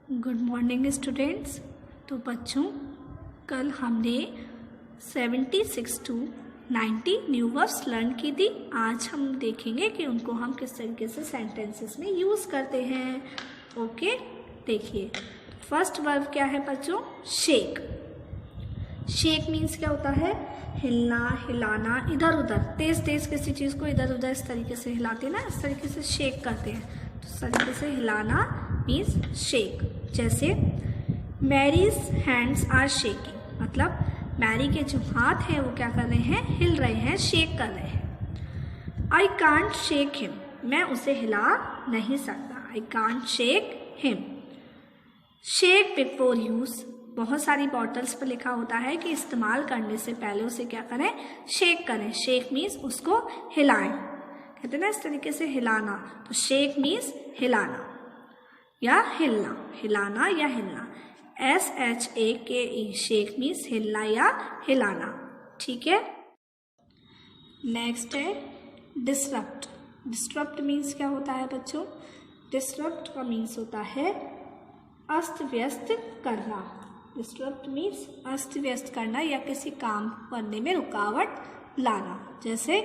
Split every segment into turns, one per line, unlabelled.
Good morning students. तो बच्चों, कल हमने 76 to 90 न्यू वर्ड्स लर्न की थी। आज हम देखेंगे कि उनको हम किस तरीके से सेंटेंसेस में यूज़ करते हैं। ओके, देखिए फर्स्ट वर्ब क्या है बच्चों? शेक। शेक मीन्स क्या होता है? हिलना, हिलाना, इधर उधर, तेज तेज किसी चीज़ को इधर उधर इस तरीके से हिलाते हैं ना, इस तरीके से शेक करते हैं। तो इस तरीके से हिलाना मीन्स शेक। जैसे मैरीज हैंड्स आर शेकिंग, मतलब मैरी के जो हाथ हैं वो क्या कर रहे हैं? हिल रहे हैं, शेक कर रहे हैं। आई कांट शेक हिम, मैं उसे हिला नहीं सकता। I can't shake him. Shake before use, बहुत सारी बॉटल्स पर लिखा होता है कि इस्तेमाल करने से पहले उसे क्या करें? शेक करें। शेक मीन्स उसको हिलाएं, कहते हैं ना इस तरीके से हिलाना। तो शेक मीन्स हिलाना या हिलना, हिलाना या हिलना। SHAKE, शेक मीन्स हिलना या हिलाना। ठीक है। नेक्स्ट है डिसरप्ट। डिसरप्ट मीन्स क्या होता है बच्चों? डिसरप्ट का मीन्स होता है अस्त व्यस्त करना। डिसरप्ट मीन्स अस्त व्यस्त करना या किसी काम करने में रुकावट लाना। जैसे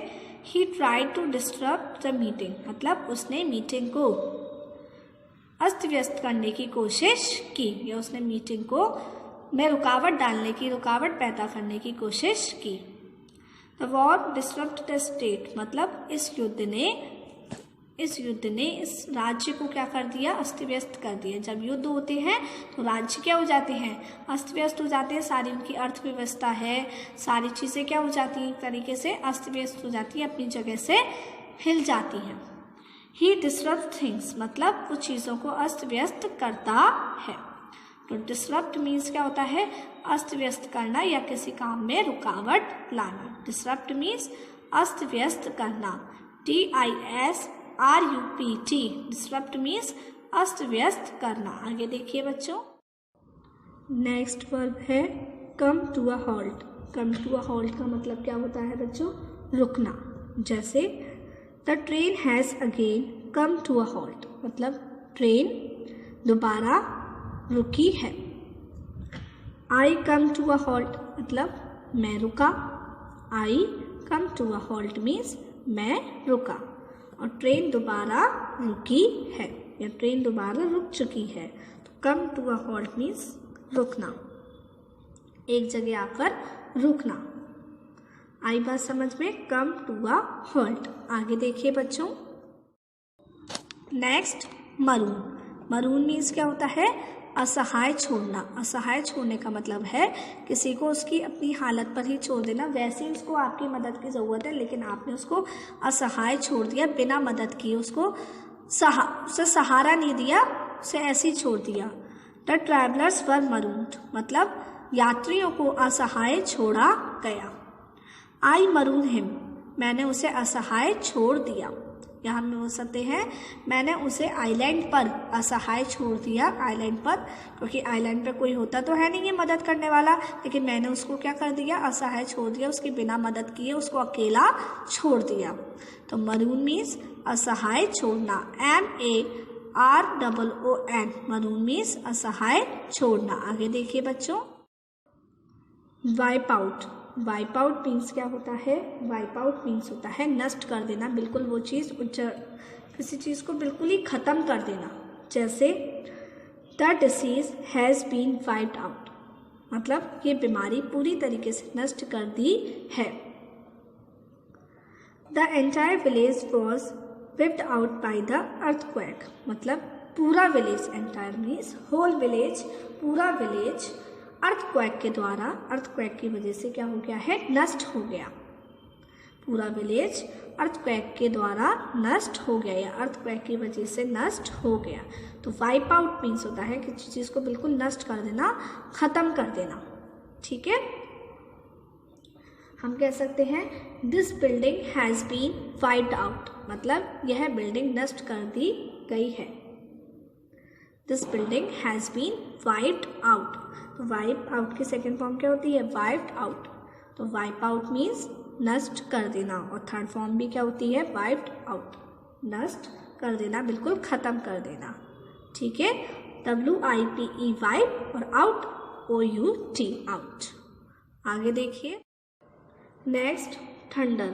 ही tried to disturb the meeting, मतलब उसने मीटिंग को अस्त व्यस्त करने की कोशिश की या उसने मीटिंग को में रुकावट डालने की, रुकावट पैदा करने की कोशिश की। The war disturbed the state, मतलब इस युद्ध ने इस राज्य को क्या कर दिया? अस्त व्यस्त कर दिया। जब युद्ध होते हैं तो राज्य क्या हो जाते हैं? अस्त व्यस्त हो जाते हैं। सारी उनकी अर्थव्यवस्था है, सारी चीज़ें क्या हो जाती हैं? एक तरीके से अस्त व्यस्त हो जाती है, अपनी जगह से हिल जाती हैं। ही डिसरप्ट थिंग्स, मतलब कुछ चीज़ों को अस्त व्यस्त करता है। तो डिसरप्ट मीन्स क्या होता है? अस्त व्यस्त करना या किसी काम में रुकावट लाना। डिसरप्ट मीन्स अस्त व्यस्त करना। DISRUPT, डिसरप्ट मीन्स अस्त व्यस्त करना। आगे देखिए बच्चों, नेक्स्ट वर्ब है come to a halt. Come to a halt का मतलब क्या होता है बच्चों? रुकना। जैसे the train has again come to a halt, मतलब ट्रेन दोबारा रुकी है। आई कम टू अ हॉल्ट, मतलब मैं रुका। I come to a halt means मैं रुका। और ट्रेन दोबारा रुकी है या ट्रेन दोबारा रुक चुकी है। तो come to a halt means रुकना, एक जगह आकर रुकना। आई बात समझ में? Come to a halt. आगे देखिए बच्चों, नेक्स्ट मरून। मरून मीन्स क्या होता है? असहाय छोड़ना। असहाय छोड़ने का मतलब है किसी को उसकी अपनी हालत पर ही छोड़ देना। वैसे ही उसको आपकी मदद की ज़रूरत है, लेकिन आपने उसको असहाय छोड़ दिया, बिना मदद किए उसको उसे सहारा नहीं दिया, उसे ऐसे ही छोड़ दिया। द ट्रैवलर्स वर मरून्ड, मतलब यात्रियों को असहाय छोड़ा गया। आई मरून हिम, मैंने उसे असहाय छोड़ दिया। या हम बोल सकते हैं मैंने उसे आइलैंड पर असहाय छोड़ दिया। आइलैंड पर, क्योंकि आइलैंड पर कोई होता तो है नहीं ये मदद करने वाला, लेकिन मैंने उसको क्या कर दिया? असहाय छोड़ दिया, उसके बिना मदद किए उसको अकेला छोड़ दिया। तो मरून मीन्स असहाय छोड़ना। MAROON, मरून मीन्स असहाय छोड़ना। आगे देखिए बच्चों, wipe out. Wipe out means क्या होता है? वाइप आउट मीन्स होता है नष्ट कर देना, बिल्कुल वो चीज़, किसी चीज़ को बिल्कुल ही ख़त्म कर देना। जैसे the disease has been wiped out, मतलब ये बीमारी पूरी तरीके से नष्ट कर दी है। The entire village was wiped out by the earthquake, मतलब पूरा village, entire means whole village, पूरा विलेज अर्थक्वेक के द्वारा, अर्थक्वेक की वजह से क्या हो गया है? नष्ट हो गया। पूरा विलेज अर्थक्वेक के द्वारा नष्ट हो गया या अर्थक्वेक की वजह से नष्ट हो गया। तो वाइप आउट मीन्स होता है किसी चीज़ को बिल्कुल नष्ट कर देना, ख़त्म कर देना। ठीक है। हम कह सकते हैं this building has been wiped out, मतलब यह बिल्डिंग नष्ट कर दी गई है। This building has been wiped out. तो वाइप आउट की सेकेंड फॉर्म क्या होती है? Wiped out. तो वाइप आउट मीन्स नष्ट कर देना, और थर्ड फॉर्म भी क्या होती है? वाइप्ड आउट, नष्ट कर देना, बिल्कुल ख़त्म कर देना। ठीक है। WIPE और आउट OUT आउट। आगे देखिए नेक्स्ट थंडर।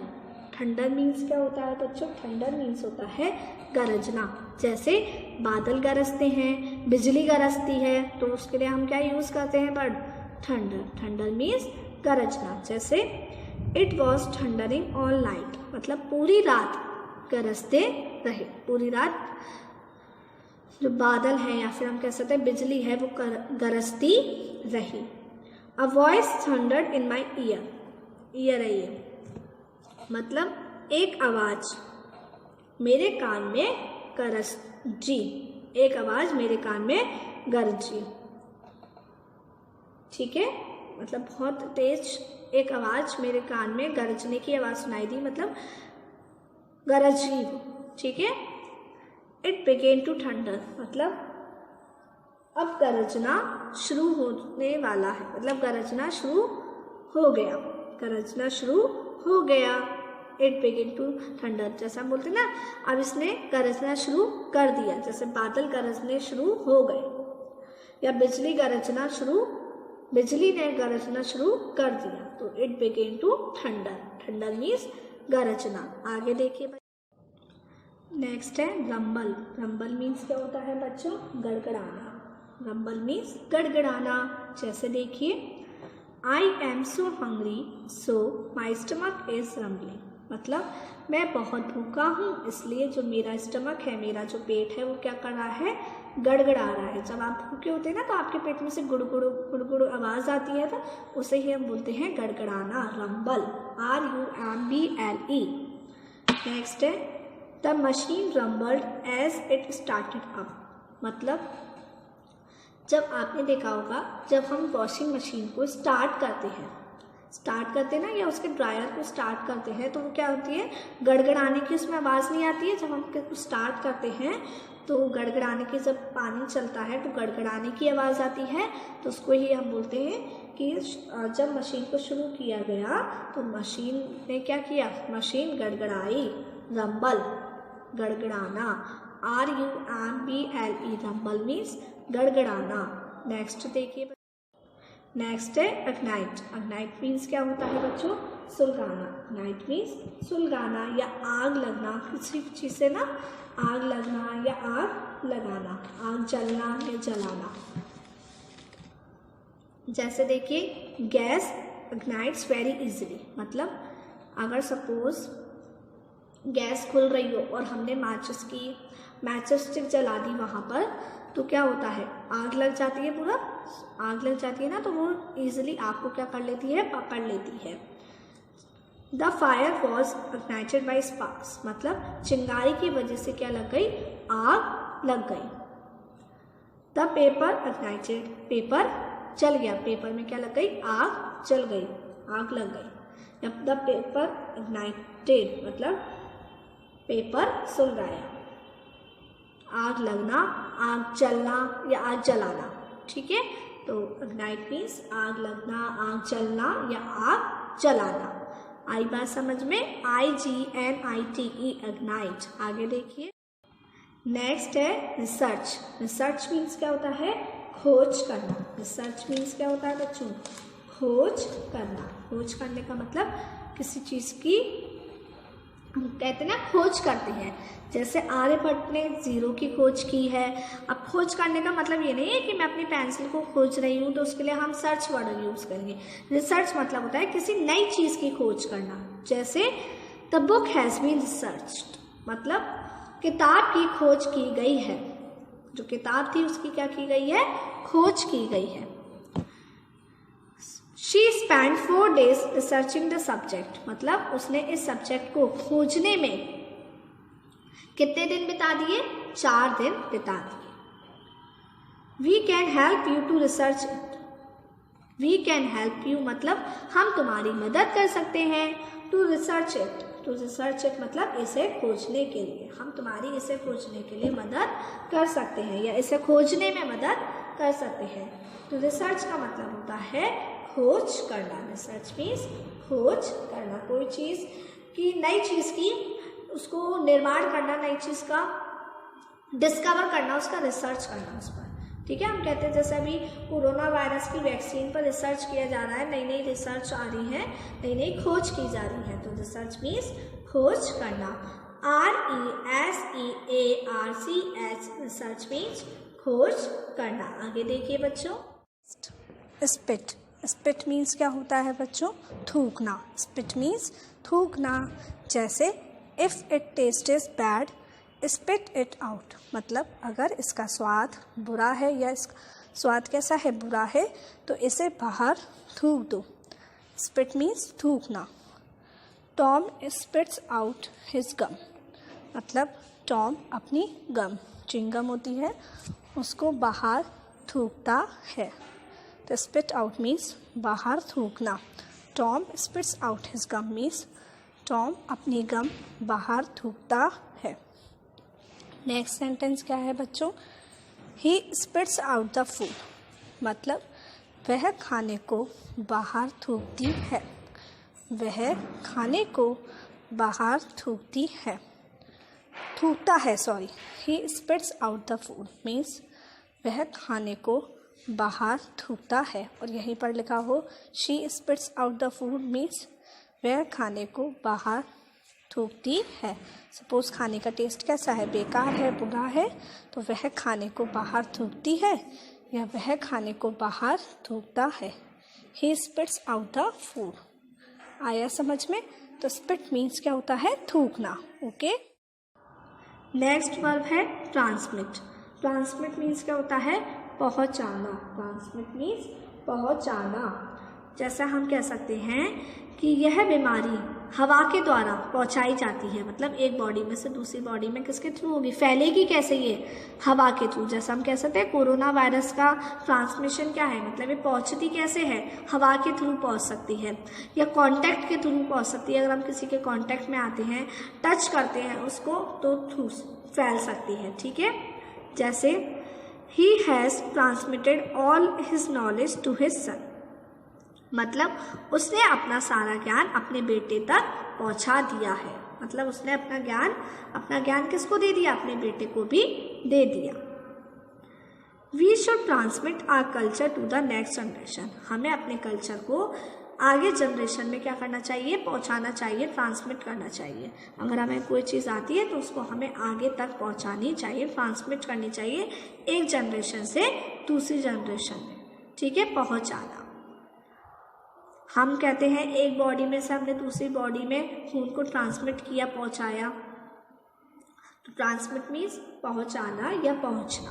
थंडर मीन्स क्या होता है बच्चों? थंडर मीन्स होता है गरजना। जैसे बादल गरजते हैं, बिजली गरजती है, तो उसके लिए हम क्या यूज़ करते हैं वर्ड? थंडर। थंडर मीन्स गरजना। जैसे it was thundering all night, मतलब पूरी रात गरजते रहे। पूरी रात जो बादल है या फिर हम कह सकते हैं बिजली है वो गरजती रही। A voice thundered in my year. Year है ये, मतलब एक आवाज मेरे कान में गरजी। एक आवाज मेरे कान में गरजी, ठीक है, मतलब बहुत तेज एक आवाज मेरे कान में गरजने की आवाज सुनाई दी, मतलब गरजी, ठीक है। इट बिगेन टू थंडर, मतलब अब गरजना शुरू होने वाला है, मतलब गरजना शुरू हो गया। गरजना शुरू हो गया। इट बिगिन टू थंडर, जैसा हम बोलते हैं ना, अब इसने गरजना शुरू कर दिया। जैसे बादल गरजने शुरू हो गए, या बिजली ने गरजना शुरू कर दिया, तो it begin to thunder. Thunder means गरजना। आगे देखिए नेक्स्ट है रंबल। रंबल मीन्स क्या होता है बच्चों? गड़गड़ाना। रंबल मीन्स गड़गड़ाना। जैसे देखिए I am so hungry, so my stomach is rumbling, मतलब मैं बहुत भूखा हूँ इसलिए जो मेरा स्टमक है, मेरा जो पेट है वो क्या कर रहा है? गड़गड़ा रहा है। जब आप भूखे होते हैं ना तो आपके पेट में से गुड़गुड़ू गुड़गुड़ू आवाज़ आती है, तो उसे ही हम बोलते हैं गड़गड़ाना, रंबल, RUMBLE। नेक्स्ट है the machine rumbled as it started up, मतलब जब आपने देखा होगा जब हम वॉशिंग मशीन को स्टार्ट करते हैं ना, या उसके ड्रायर को स्टार्ट करते हैं, तो वो क्या होती है? गड़गड़ाने की उसमें आवाज़ नहीं आती है। जब हम स्टार्ट करते हैं तो गड़गड़ाने की, जब पानी चलता है तो गड़गड़ाने की आवाज़ आती है, तो उसको ही हम बोलते हैं कि जब मशीन को शुरू किया गया तो मशीन ने क्या किया? मशीन गड़गड़ाई। रंबल, गड़गड़ाना, RUMBLE, रंबल मीन्स गड़गड़ाना। नेक्स्ट देखिए, नेक्स्ट है अग्नाइट। अग्नाइट मीन्स क्या होता है बच्चों? सुलगाना। अग्नाइट मीन्स सुलगाना या आग लगना, किसी चीज़ से ना आग लगना या आग लगाना, आग जलना या जलाना। जैसे देखिए गैस अग्नाइट्स वेरी इजीली, मतलब अगर सपोज गैस खुल रही हो और हमने मैचेस स्टिक जला दी वहाँ पर, तो क्या होता है? आग लग जाती है, पूरा आग लग जाती है ना, तो वो इजीली आग को क्या कर लेती है? पकड़ लेती है। The fire was ignited by sparks, मतलब चिंगारी की वजह से क्या लग गई? आग लग गई। द पेपर इग्नाइटेड, पेपर जल गया, पेपर में क्या लग गई? आग जल गई, आग लग गई। द पेपर इग्नाइटेड, मतलब पेपर सुलगाया। आग लगना, आग जलना या आग जलाना, ठीक है। तो इग्नाइट मीन्स आग लगना, आग जलना या आग जलाना। आई बात समझ में? IGNITE, ignite. आगे देखिए नेक्स्ट है रिसर्च। रिसर्च मीन्स क्या होता है? खोज करना। रिसर्च मीन्स क्या होता है बच्चों? खोज करना। खोज करने का मतलब किसी चीज़ की हम कहते हैं ना खोज करते हैं। जैसे आर्यभट्ट ने जीरो की खोज की है। अब खोज करने का मतलब ये नहीं है कि मैं अपनी पेंसिल को खोज रही हूँ तो उसके लिए हम सर्च वर्ड यूज़ करेंगे। रिसर्च मतलब होता है किसी नई चीज़ की खोज करना। जैसे the book has been researched, मतलब किताब की खोज की गई है। जो किताब थी उसकी क्या की गई है? खोज की गई है। She spent 4 days researching the subject, मतलब उसने इस सब्जेक्ट को खोजने में कितने दिन बिता दिए? 4 दिन बिता दिए। We can help you to research it. We can help you मतलब हम तुम्हारी मदद कर सकते हैं। To research it, to research it मतलब इसे खोजने के लिए, हम तुम्हारी इसे खोजने के लिए मदद कर सकते हैं या इसे खोजने में मदद कर सकते हैं। तो रिसर्च का मतलब होता है खोज करना। रिसर्च मीन्स खोज करना, कोई चीज़ की, नई चीज़ की उसको निर्माण करना, नई चीज़ का डिस्कवर करना, उसका रिसर्च करना उस पर, ठीक है। हम कहते हैं जैसे अभी कोरोना वायरस की वैक्सीन पर रिसर्च किया जा रहा है, नई नई रिसर्च आ रही है, नई नई खोज की जा रही है, तो रिसर्च मीन्स खोज करना। RESEARCH रिसर्च मीन्स खोज करना। आगे देखिए बच्चों, स्पिट। स्पिट मीन्स क्या होता है बच्चों? थूकना। स्पिट मीन्स थूकना। जैसे if it taste is bad spit it out, मतलब अगर इसका स्वाद बुरा है या इसका स्वाद कैसा है? बुरा है, तो इसे बाहर थूक दो। स्पिट मीन्स थूकना। टॉम स्पिट्स आउट हिज गम, मतलब टॉम अपनी गम, च्युइंगम होती है, उसको बाहर थूकता है। तो स्पिट आउट मीन्स बाहर थूकना। टॉम स्पिट्स आउट हिज गम मीन्स टॉम अपनी गम बाहर थूकता है। नेक्स्ट सेंटेंस क्या है बच्चों? ही स्पिट्स आउट द फूड, मतलब वह खाने को बाहर थूकती है। वह खाने को बाहर थूकती है, थूकता है, sorry. He spits out the food means वह खाने को बाहर थूकता है। और यहीं पर लिखा हो she spits out the food means वह खाने को बाहर थूकती है। सपोज़ खाने का टेस्ट कैसा है? बेकार है, बुरा है, तो वह खाने को बाहर थूकती है या वह खाने को बाहर थूकता है। ही स्पिट्स आउट द फूड। आया समझ में? तो स्पिट मीन्स क्या होता है? थूकना। ओके। नेक्स्ट वर्ब है ट्रांसमिट। ट्रांसमिट मीन्स क्या होता है? पहुंचाना। ट्रांसमिट मीन्स पहुंचाना। जैसा हम कह सकते हैं कि यह बीमारी हवा के द्वारा पहुंचाई जाती है, मतलब एक बॉडी में से दूसरी बॉडी में किसके थ्रू होगी? फैलेगी कैसे? ये हवा के थ्रू। जैसा हम कह सकते हैं कोरोना वायरस का ट्रांसमिशन क्या है, मतलब ये पहुंचती कैसे है? हवा के थ्रू पहुंच सकती है या कांटेक्ट के थ्रू पहुंच सकती है। अगर हम किसी के कांटेक्ट में आते हैं, टच करते हैं उसको, तो थ्रू फैल सकती है। ठीक है। जैसे he has transmitted all his knowledge to his son, मतलब उसने अपना सारा ज्ञान अपने बेटे तक पहुंचा दिया है। मतलब उसने अपना ज्ञान किसको दे दिया? अपने बेटे को भी दे दिया। We should transmit our culture to the next generation. हमें अपने कल्चर को आगे जनरेशन में क्या करना चाहिए? पहुंचाना चाहिए, ट्रांसमिट करना चाहिए। अगर हमें कोई चीज़ आती है तो उसको हमें आगे तक पहुंचानी चाहिए, ट्रांसमिट करनी चाहिए, एक जनरेशन से दूसरी जनरेशन में। ठीक है, पहुंचाना। हम कहते हैं एक बॉडी में से हमने दूसरी बॉडी में खून को ट्रांसमिट किया, पहुंचाया। तो ट्रांसमिट मीन्स पहुंचाना या पहुंचना।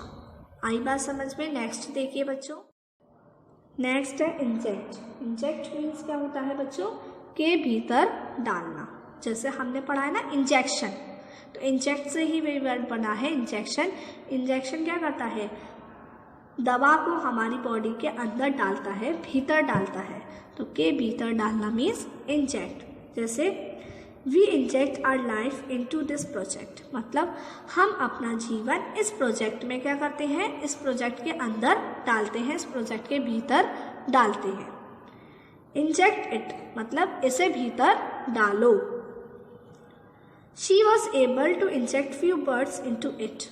आई बात समझ में? नेक्स्ट देखिए बच्चों, नेक्स्ट है इंजेक्ट। इंजेक्ट मीन्स क्या होता है बच्चों? के भीतर डालना। जैसे हमने पढ़ा है ना इंजेक्शन, तो इंजेक्ट से ही वही वर्ड बना है इंजेक्शन। इंजेक्शन क्या करता है? दवा को हमारी बॉडी के अंदर डालता है, भीतर डालता है। तो के भीतर डालना मीन्स इंजेक्ट। जैसे we inject our life into this project, मतलब हम अपना जीवन इस प्रोजेक्ट में क्या करते हैं? इस प्रोजेक्ट के अंदर डालते हैं, इस प्रोजेक्ट के भीतर डालते हैं। इंजेक्ट इट, मतलब इसे भीतर डालो। She was able to inject few birds into it.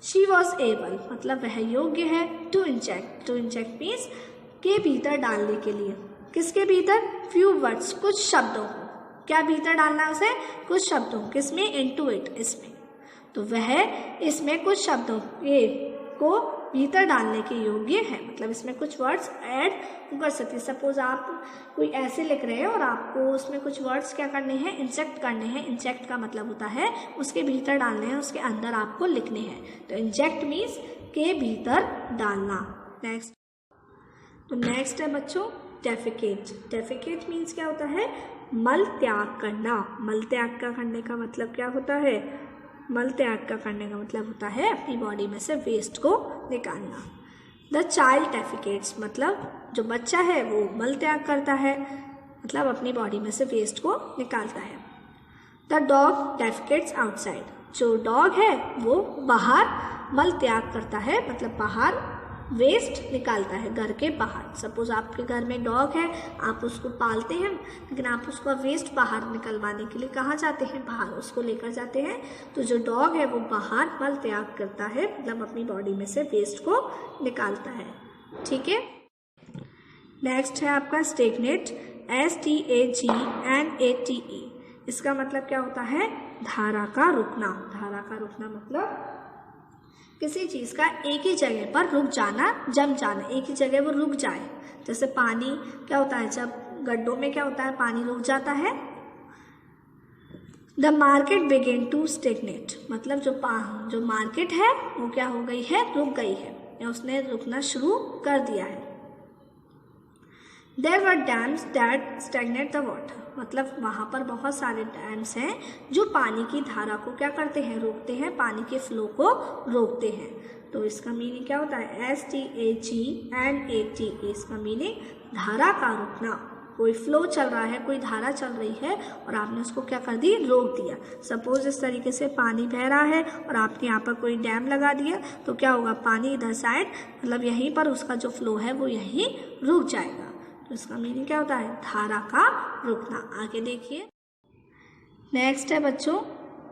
She was able, मतलब वह योग्य है, to inject. To inject means के भीतर डालने के लिए। किसके भीतर? फ्यू वर्ड्स, कुछ शब्दों को। क्या भीतर डालना है उसे? कुछ शब्दों। किसमें? इनटू इट, इसमें। तो वह इसमें कुछ शब्दों को भीतर डालने के योग्य है, मतलब इसमें कुछ वर्ड्स ऐड कर सकते हैं। सपोज आप कोई ऐसे लिख रहे हैं और आपको उसमें कुछ वर्ड्स क्या करने हैं? इंजेक्ट करने हैं। इंजेक्ट का मतलब होता है उसके भीतर डालने हैं, उसके अंदर आपको लिखने हैं। तो इंजेक्ट मीन्स के भीतर डालना। नेक्स्ट, तो नेक्स्ट है बच्चों डेफिकेट। डेफिकेट मीन्स क्या होता है? मल त्याग करना। मल त्याग का करने का मतलब क्या होता है? मल त्याग का करने का मतलब होता है अपनी बॉडी में से वेस्ट को निकालना। द चाइल्ड डेफिकेट्स, मतलब जो बच्चा है वो मल त्याग करता है, मतलब अपनी बॉडी में से वेस्ट को निकालता है। द डॉग डेफिकेट्स आउटसाइड, जो डॉग है वो बाहर मल त्याग करता है, मतलब बाहर वेस्ट निकालता है घर के बाहर। सपोज आपके घर में डॉग है, आप उसको पालते हैं, लेकिन आप उसका वेस्ट बाहर निकलवाने के लिए कहाँ जाते हैं? बाहर उसको लेकर जाते हैं। तो जो डॉग है वो बाहर मल त्याग करता है, मतलब अपनी बॉडी में से वेस्ट को निकालता है। ठीक है। नेक्स्ट है आपका स्टैग्नेट, STAGNATE। इसका मतलब क्या होता है? धारा का रुकना। धारा का रुकना मतलब किसी चीज़ का एक ही जगह पर रुक जाना, जम जाना, एक ही जगह वो रुक जाए। जैसे पानी क्या होता है, जब गड्ढों में क्या होता है, पानी रुक जाता है। The market began to stagnate, मतलब जो मार्केट है वो क्या हो गई है? रुक गई है, या उसने रुकना शुरू कर दिया है। There were dams that stagnate the water, मतलब वहाँ पर बहुत सारे डैम्स हैं जो पानी की धारा को क्या करते हैं? रोकते हैं, पानी के फ्लो को रोकते हैं। तो इसका मीनिंग क्या होता है? STAGNATE। इसका मीनिंग धारा का रुकना। कोई फ्लो चल रहा है, कोई धारा चल रही है और आपने उसको क्या कर दी? रोक दिया। सपोज इस तरीके से पानी बह रहा है और आपने यहाँ पर कोई डैम लगा दिया, तो क्या होगा? पानी इधर साइड, मतलब यहीं पर उसका जो फ्लो है वो यहीं रुक जाएगा। तो इसका मीनिंग क्या होता है? धारा का रुकना। आगे देखिए। नेक्स्ट है बच्चों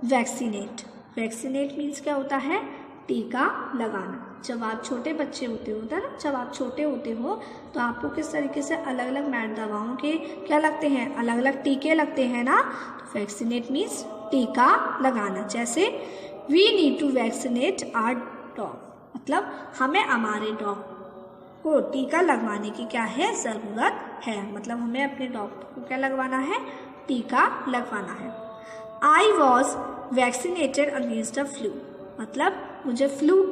वैक्सीनेट। वैक्सीनेट मीन्स क्या होता है? टीका लगाना। जब आप छोटे बच्चे होते हो ना, जब आप छोटे होते हो तो आपको किस तरीके से अलग अलग दवाओं के क्या लगते हैं? अलग अलग टीके लगते हैं ना। तो वैक्सीनेट मीन्स टीका लगाना। जैसे we need to vaccinate our dog, मतलब हमें हमारे डॉग को टीका लगवाने की क्या है? ज़रूरत है। मतलब हमें अपने डॉग को क्या लगवाना है? टीका लगवाना है। I was vaccinated against the flu, मतलब मुझे फ्लू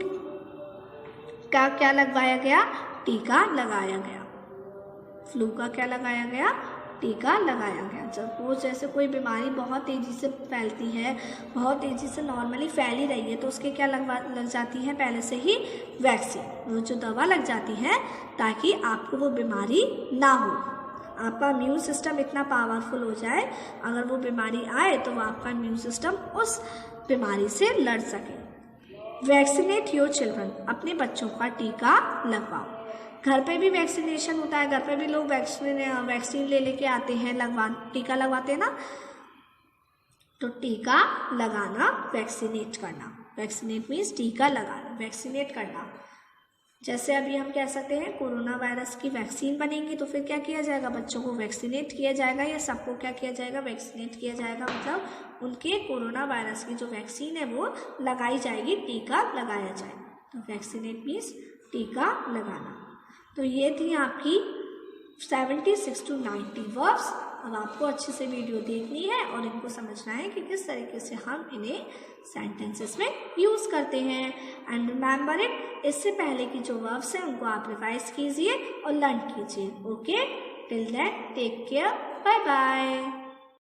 का क्या लगवाया गया? टीका लगाया गया। फ्लू का क्या लगाया गया? टीका लगाया गया। जब वो जैसे कोई बीमारी बहुत तेज़ी से फैलती है, बहुत तेज़ी से नॉर्मली फैल ही रही है, तो उसके क्या लग जाती है? पहले से ही वैक्सीन, वो जो दवा लग जाती है ताकि आपको वो बीमारी ना हो। आपका इम्यून सिस्टम इतना पावरफुल हो जाए, अगर वो बीमारी आए तो वो आपका इम्यून सिस्टम उस बीमारी से लड़ सके। वैक्सीनेट योर चिल्ड्रन, अपने बच्चों का टीका लगवाओ। घर पे भी वैक्सीनेशन होता है, घर पे भी लोग वैक्सीन ले लेके आते हैं, टीका लगवाते हैं ना। तो टीका लगाना, वैक्सीनेट करना। वैक्सीनेट मीन्स टीका लगाना, वैक्सीनेट करना। जैसे अभी हम कह सकते हैं कोरोना वायरस की वैक्सीन बनेगी, तो फिर क्या किया जाएगा? बच्चों को वैक्सीनेट किया जाएगा, या सबको क्या किया जाएगा? वैक्सीनेट किया जाएगा। मतलब उनके कोरोना वायरस की जो वैक्सीन है वो लगाई जाएगी, टीका लगाया जाएगा। तो वैक्सीनेट मीन्स टीका लगाना। तो ये थी आपकी 76 to 90 वर्ब्स। अब आपको अच्छे से वीडियो देखनी है और इनको समझना है कि किस तरीके से हम इन्हें सेंटेंसेस में यूज़ करते हैं। एंड रिमेंबर इट, इससे पहले की जो वर्ब्स हैं उनको आप रिवाइज कीजिए और लर्न कीजिए। Okay, till then take care, bye bye.